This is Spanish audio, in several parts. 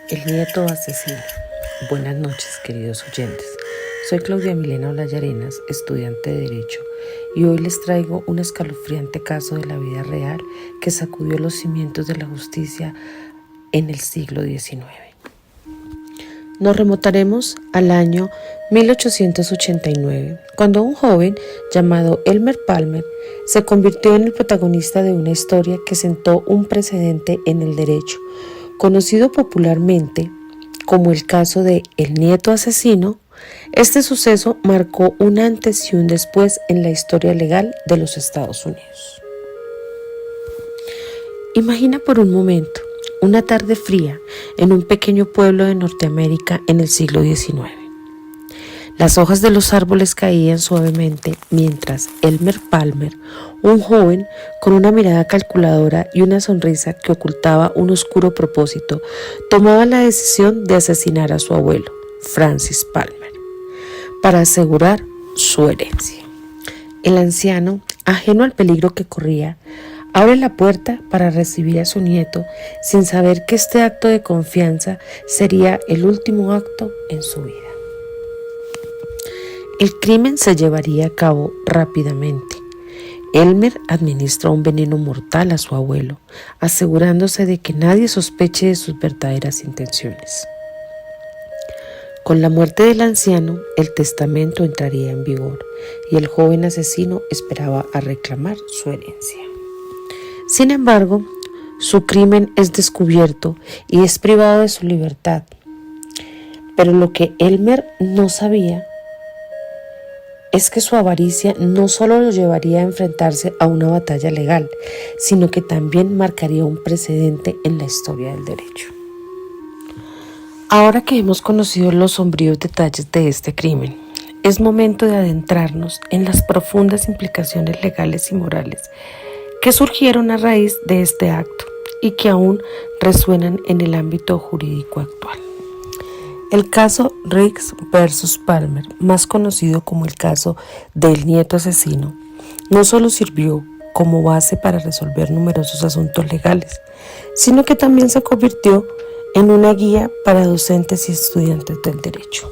El nieto asesino. Buenas noches, queridos oyentes. Soy Claudia Milena Olayarenas, estudiante de Derecho, y hoy les traigo un escalofriante caso de la vida real que sacudió los cimientos de la justicia en el siglo XIX. Nos remontaremos al año 1889, cuando un joven llamado Elmer Palmer se convirtió en el protagonista de una historia que sentó un precedente en el derecho, conocido popularmente como el caso de El nieto asesino. Este suceso marcó un antes y un después en la historia legal de los Estados Unidos. Imagina por un momento una tarde fría en un pequeño pueblo de Norteamérica en el siglo XIX. Las hojas de los árboles caían suavemente mientras Elmer Palmer, un joven con una mirada calculadora y una sonrisa que ocultaba un oscuro propósito, tomaba la decisión de asesinar a su abuelo, Francis Palmer, para asegurar su herencia. El anciano, ajeno al peligro que corría, abre la puerta para recibir a su nieto sin saber que este acto de confianza sería el último acto en su vida. El crimen se llevaría a cabo rápidamente. Elmer administró un veneno mortal a su abuelo, asegurándose de que nadie sospeche de sus verdaderas intenciones. Con la muerte del anciano, el testamento entraría en vigor y el joven asesino esperaba a reclamar su herencia. Sin embargo, su crimen es descubierto y es privado de su libertad. Pero lo que Elmer no sabía es que su avaricia no solo lo llevaría a enfrentarse a una batalla legal, sino que también marcaría un precedente en la historia del derecho. Ahora que hemos conocido los sombríos detalles de este crimen, es momento de adentrarnos en las profundas implicaciones legales y morales que surgieron a raíz de este acto y que aún resuenan en el ámbito jurídico actual. El caso Riggs versus Palmer, más conocido como el caso del nieto asesino, no solo sirvió como base para resolver numerosos asuntos legales, sino que también se convirtió en una guía para docentes y estudiantes del derecho.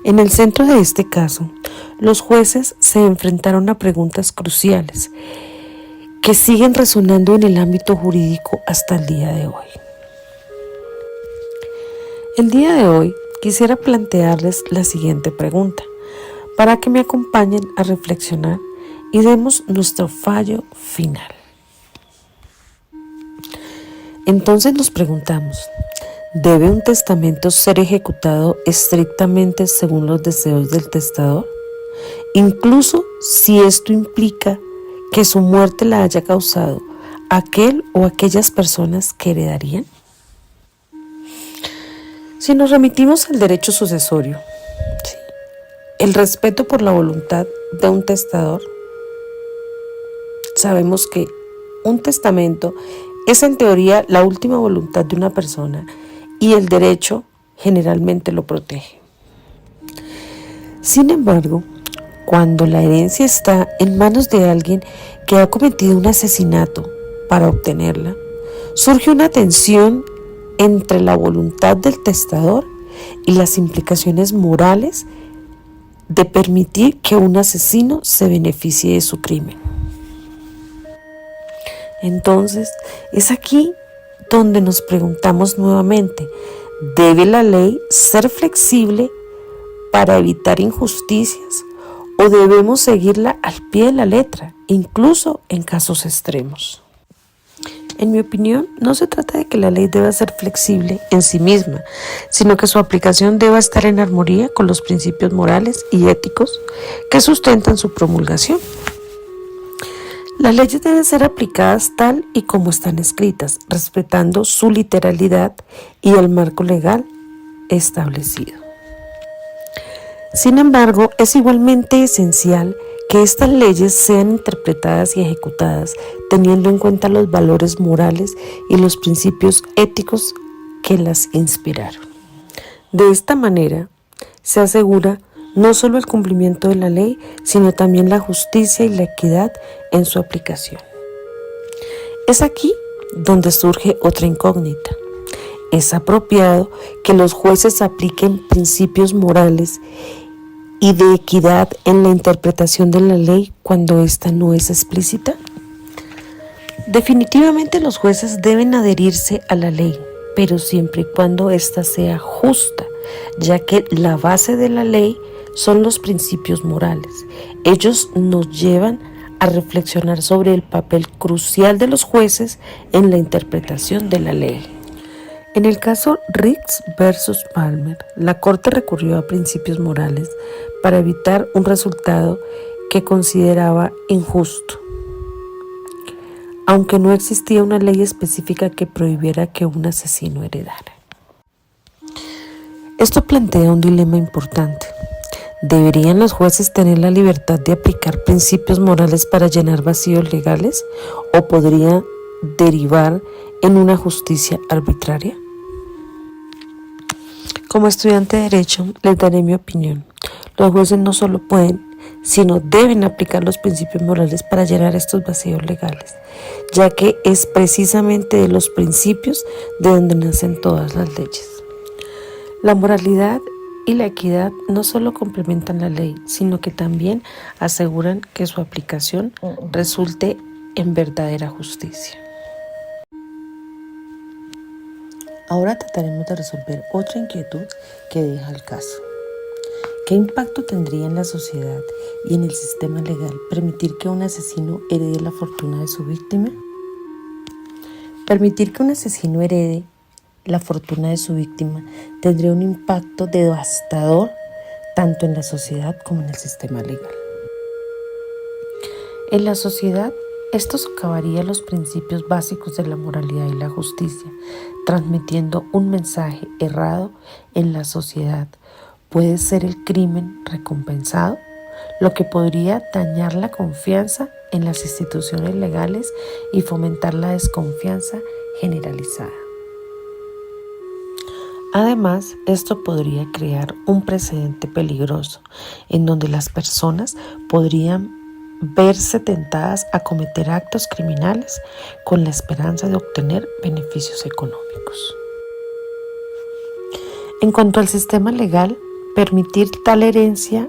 En el centro de este caso, los jueces se enfrentaron a preguntas cruciales que siguen resonando en el ámbito jurídico hasta el día de hoy. El día de hoy quisiera plantearles la siguiente pregunta, para que me acompañen a reflexionar y demos nuestro fallo final. Entonces nos preguntamos, ¿debe un testamento ser ejecutado estrictamente según los deseos del testador? Incluso si esto implica que su muerte la haya causado aquel o aquellas personas que heredarían. Si nos remitimos al derecho sucesorio, el respeto por la voluntad de un testador, sabemos que un testamento es en teoría la última voluntad de una persona y el derecho generalmente lo protege. Sin embargo, cuando la herencia está en manos de alguien que ha cometido un asesinato para obtenerla, surge una tensión entre la voluntad del testador y las implicaciones morales de permitir que un asesino se beneficie de su crimen. Entonces, es aquí donde nos preguntamos nuevamente, ¿debe la ley ser flexible para evitar injusticias o debemos seguirla al pie de la letra, incluso en casos extremos? En mi opinión, no se trata de que la ley deba ser flexible en sí misma, sino que su aplicación deba estar en armonía con los principios morales y éticos que sustentan su promulgación. Las leyes deben ser aplicadas tal y como están escritas, respetando su literalidad y el marco legal establecido. Sin embargo, es igualmente esencial que estas leyes sean interpretadas y ejecutadas teniendo en cuenta los valores morales y los principios éticos que las inspiraron. De esta manera, se asegura no solo el cumplimiento de la ley, sino también la justicia y la equidad en su aplicación. Es aquí donde surge otra incógnita. Es apropiado que los jueces apliquen principios morales y de equidad en la interpretación de la ley cuando ésta no es explícita. Definitivamente los jueces deben adherirse a la ley, pero siempre y cuando ésta sea justa, ya que la base de la ley son los principios morales. Ellos nos llevan a reflexionar sobre el papel crucial de los jueces en la interpretación de la ley. En el caso Riggs versus Palmer, la Corte recurrió a principios morales para evitar un resultado que consideraba injusto, aunque no existía una ley específica que prohibiera que un asesino heredara. Esto plantea un dilema importante. ¿Deberían los jueces tener la libertad de aplicar principios morales para llenar vacíos legales o podría derivar en una justicia arbitraria? Como estudiante de Derecho, les daré mi opinión. Los jueces no solo pueden, sino deben aplicar los principios morales para llenar estos vacíos legales, ya que es precisamente de los principios de donde nacen todas las leyes. La moralidad y la equidad no solo complementan la ley, sino que también aseguran que su aplicación resulte en verdadera justicia. Ahora trataremos de resolver otra inquietud que deja el caso. ¿Qué impacto tendría en la sociedad y en el sistema legal permitir que un asesino herede la fortuna de su víctima? Permitir que un asesino herede la fortuna de su víctima tendría un impacto devastador tanto en la sociedad como en el sistema legal. En la sociedad, esto socavaría los principios básicos de la moralidad y la justicia, transmitiendo un mensaje errado en la sociedad. ¿Puede ser el crimen recompensado? Lo que podría dañar la confianza en las instituciones legales y fomentar la desconfianza generalizada. Además, esto podría crear un precedente peligroso en donde las personas podrían verse tentadas a cometer actos criminales con la esperanza de obtener beneficios económicos. En cuanto al sistema legal, permitir tal herencia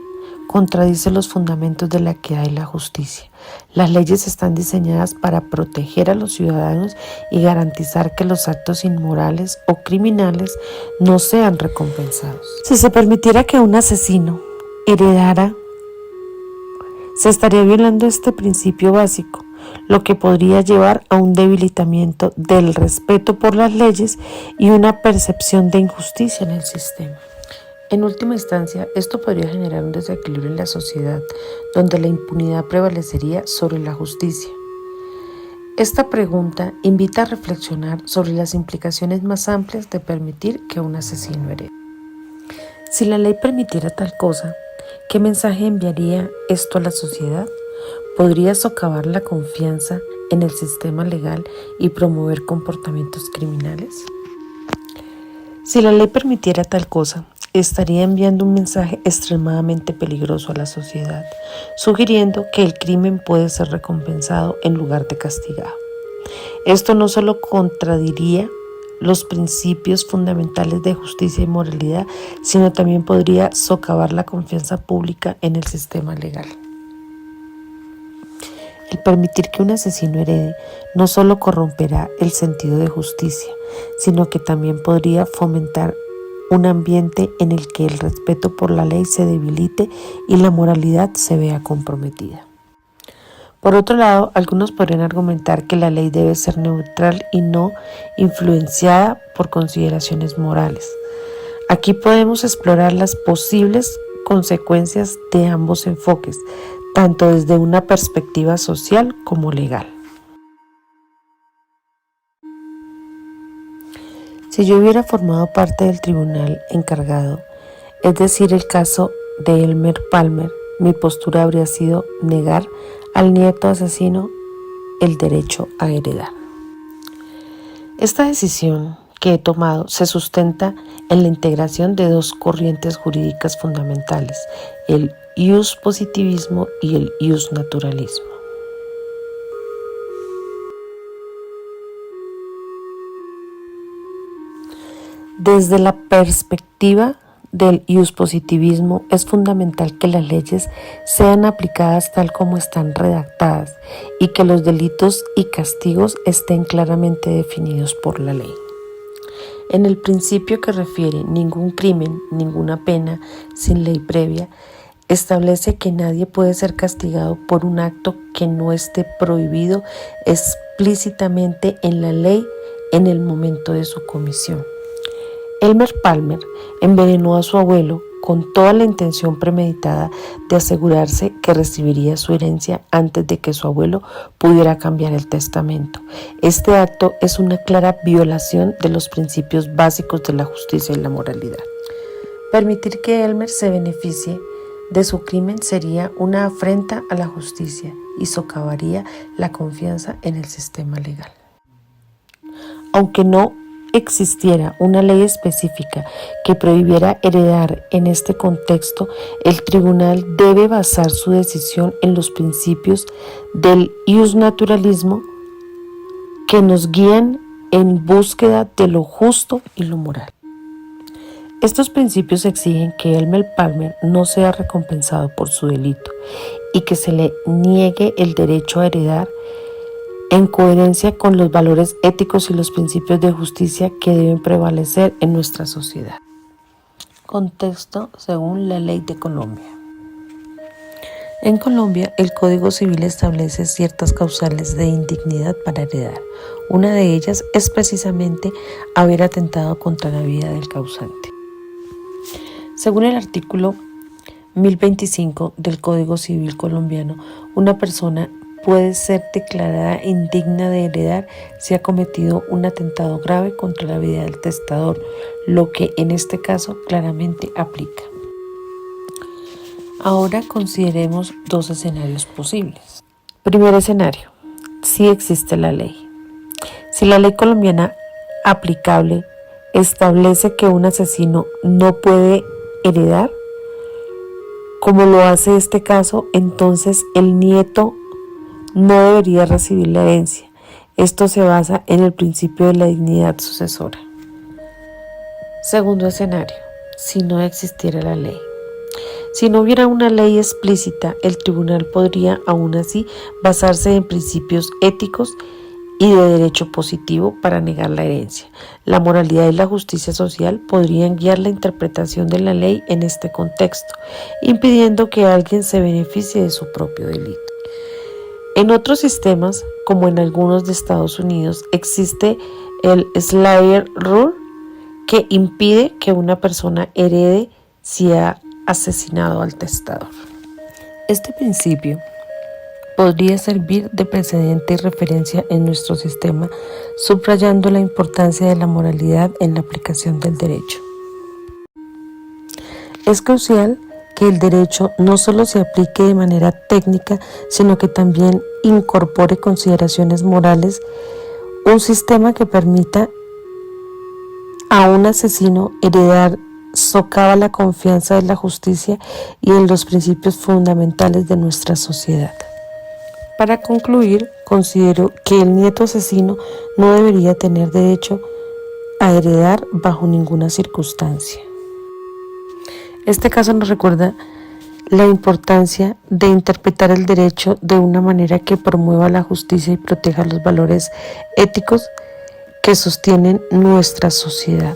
contradice los fundamentos de la equidad y la justicia. Las leyes están diseñadas para proteger a los ciudadanos y garantizar que los actos inmorales o criminales no sean recompensados. Si se permitiera que un asesino heredara, se estaría violando este principio básico, lo que podría llevar a un debilitamiento del respeto por las leyes y una percepción de injusticia en el sistema. En última instancia, esto podría generar un desequilibrio en la sociedad, donde la impunidad prevalecería sobre la justicia. Esta pregunta invita a reflexionar sobre las implicaciones más amplias de permitir que un asesino herede. Si la ley permitiera tal cosa, ¿qué mensaje enviaría esto a la sociedad? ¿Podría socavar la confianza en el sistema legal y promover comportamientos criminales? Si la ley permitiera tal cosa, estaría enviando un mensaje extremadamente peligroso a la sociedad, sugiriendo que el crimen puede ser recompensado en lugar de castigado. Esto no solo contradiría los principios fundamentales de justicia y moralidad, sino también podría socavar la confianza pública en el sistema legal. El permitir que un asesino herede no solo corromperá el sentido de justicia, sino que también podría fomentar un ambiente en el que el respeto por la ley se debilite y la moralidad se vea comprometida. Por otro lado, algunos podrían argumentar que la ley debe ser neutral y no influenciada por consideraciones morales. Aquí podemos explorar las posibles consecuencias de ambos enfoques, tanto desde una perspectiva social como legal. Si yo hubiera formado parte del tribunal encargado, es decir, el caso de Elmer Palmer, mi postura habría sido negar al nieto asesino el derecho a heredar. Esta decisión que he tomado se sustenta en la integración de dos corrientes jurídicas fundamentales, el ius positivismo y el ius naturalismo. Desde la perspectiva del iuspositivismo, es fundamental que las leyes sean aplicadas tal como están redactadas y que los delitos y castigos estén claramente definidos por la ley. En el principio que refiere ningún crimen, ninguna pena, sin ley previa, establece que nadie puede ser castigado por un acto que no esté prohibido explícitamente en la ley en el momento de su comisión. Elmer Palmer envenenó a su abuelo con toda la intención premeditada de asegurarse que recibiría su herencia antes de que su abuelo pudiera cambiar el testamento. Este acto es una clara violación de los principios básicos de la justicia y la moralidad. Permitir que Elmer se beneficie de su crimen sería una afrenta a la justicia y socavaría la confianza en el sistema legal. Aunque no existiera una ley específica que prohibiera heredar en este contexto, el tribunal debe basar su decisión en los principios del iusnaturalismo que nos guían en búsqueda de lo justo y lo moral. Estos principios exigen que Elmer Palmer no sea recompensado por su delito y que se le niegue el derecho a heredar en coherencia con los valores éticos y los principios de justicia que deben prevalecer en nuestra sociedad. Contexto según la ley de Colombia. En Colombia, el Código Civil establece ciertas causales de indignidad para heredar. Una de ellas es precisamente haber atentado contra la vida del causante. Según el artículo 1025 del Código Civil colombiano, una persona puede ser declarada indigna de heredar si ha cometido un atentado grave contra la vida del testador, lo que en este caso claramente aplica. Ahora consideremos dos escenarios posibles. Primer escenario: si existe la ley. Si la ley colombiana aplicable establece que un asesino no puede heredar, como lo hace este caso, entonces el nieto no debería recibir la herencia. Esto se basa en el principio de la dignidad sucesora. Segundo escenario: si no existiera la ley. Si no hubiera una ley explícita, el tribunal podría aún así basarse en principios éticos y de derecho positivo para negar la herencia. La moralidad y la justicia social podrían guiar la interpretación de la ley en este contexto, impidiendo que alguien se beneficie de su propio delito. En otros sistemas, como en algunos de Estados Unidos, existe el Slayer Rule, que impide que una persona herede si ha asesinado al testador. Este principio podría servir de precedente y referencia en nuestro sistema, subrayando la importancia de la moralidad en la aplicación del derecho. Es crucial que el derecho no solo se aplique de manera técnica, sino que también incorpore consideraciones morales. Un sistema que permita a un asesino heredar socava la confianza de la justicia y en los principios fundamentales de nuestra sociedad. Para concluir, considero que el nieto asesino no debería tener derecho a heredar bajo ninguna circunstancia. Este caso nos recuerda la importancia de interpretar el derecho de una manera que promueva la justicia y proteja los valores éticos que sostienen nuestra sociedad.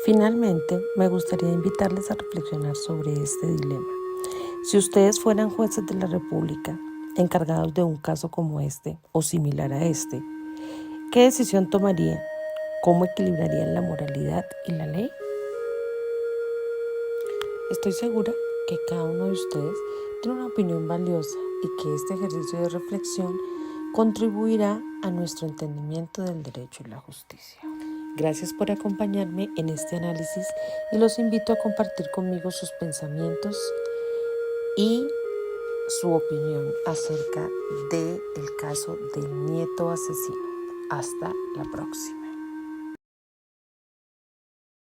Finalmente, me gustaría invitarles a reflexionar sobre este dilema. Si ustedes fueran jueces de la República, encargados de un caso como este o similar a este, ¿qué decisión tomarían? ¿Cómo equilibrarían la moralidad y la ley? Estoy segura que cada uno de ustedes tiene una opinión valiosa y que este ejercicio de reflexión contribuirá a nuestro entendimiento del derecho y la justicia. Gracias por acompañarme en este análisis y los invito a compartir conmigo sus pensamientos y su opinión acerca del caso del nieto asesino. Hasta la próxima.